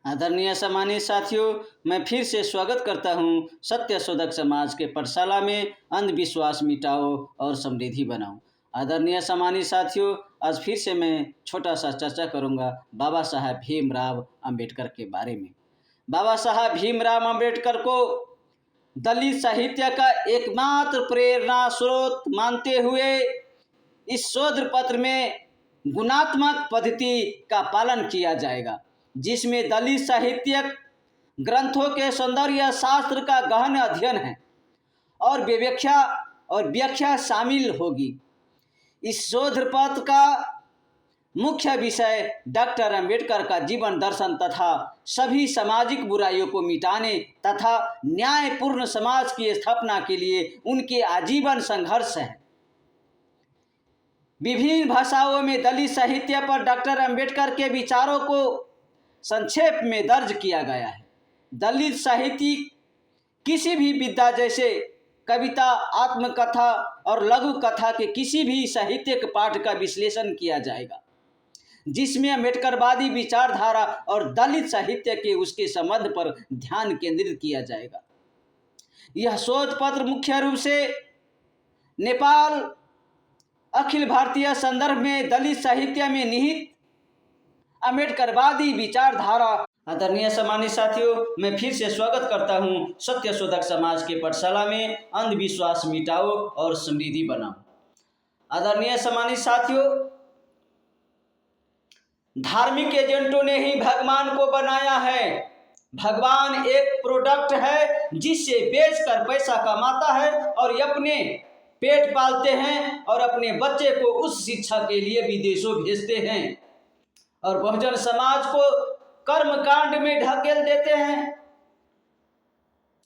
आदरणीय सम्मानित साथियों, मैं फिर से स्वागत करता हूं सत्य शोधक समाज के पाठशाला में अंधविश्वास मिटाओ और समृद्धि बनाओ। आदरणीय सम्मानित साथियों, आज फिर से मैं छोटा सा चर्चा करूंगा बाबा साहब भीमराव अंबेडकर के बारे में। बाबा साहब भीमराव अंबेडकर को दलित साहित्य का एकमात्र प्रेरणा स्रोत मानते हुए इस शोध पत्र में गुणात्मक पद्धति का पालन किया जाएगा, जिसमें दलित साहित्यिक ग्रंथों के सौंदर्य शास्त्र का गहन अध्ययन है और व्याख्या शामिल होगी। इस शोध पत्र का मुख्य विषय डॉक्टर अंबेडकर का जीवन दर्शन तथा सभी सामाजिक बुराइयों को मिटाने तथा न्यायपूर्ण समाज की स्थापना के लिए उनके आजीवन संघर्ष है। विभिन्न भाषाओं में दलित साहित्य पर डॉक्टर अंबेडकर के विचारों को संक्षेप में दर्ज किया गया है। दलित साहित्य किसी भी विधा जैसे कविता, आत्मकथा और लघु कथा के किसी भी साहित्यिक पाठ का विश्लेषण किया जाएगा, जिसमें अम्बेडकरवादी विचारधारा और दलित साहित्य के उसके संबंध पर ध्यान केंद्रित किया जाएगा। यह शोध पत्र मुख्य रूप से नेपाल अखिल भारतीय संदर्भ में दलित साहित्य में निहित अम्बेडकरवादी विचारधारा। आदरणीय सम्मानित साथियों, मैं फिर से स्वागत करता हूं सत्य शोधक समाज के पाठशाला में अंधविश्वास मिटाओ और समृद्धि बनाओ। आदरणीय सम्मानित साथियों, धार्मिक एजेंटों ने ही भगवान को बनाया है। भगवान एक प्रोडक्ट है जिससे बेचकर पैसा कमाता है और अपने पेट पालते हैं और अपने बच्चे को उस शिक्षा के लिए विदेशों भेजते हैं और बहुजन समाज को कर्म कांड में ढकेल देते हैं।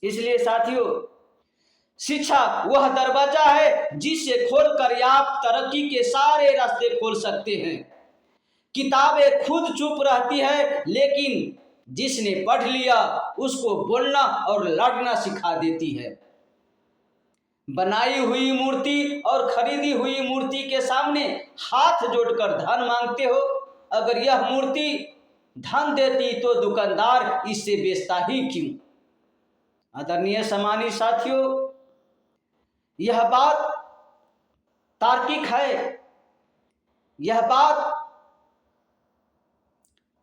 इसलिए साथियों, शिक्षा वह दरवाजा है जिससे खोलकर आप तरक्की के सारे रास्ते खोल सकते हैं। किताबें खुद चुप रहती है, लेकिन जिसने पढ़ लिया उसको बोलना और लड़ना सिखा देती है। बनाई हुई मूर्ति और खरीदी हुई मूर्ति के सामने हाथ जोड़कर धन मांगते हो। अगर यह मूर्ति धन देती तो दुकानदार इससे बेचता ही क्यों? आदरणीय सम्मानित साथियों, यह बात तार्किक है, यह बात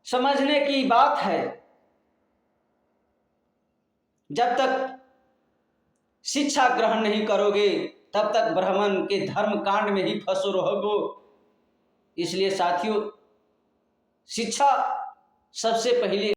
समझने की बात है। जब तक शिक्षा ग्रहण नहीं करोगे तब तक ब्राह्मण के धर्म कांड में ही फंसो रहोगे। इसलिए साथियों, शिक्षा सबसे पहले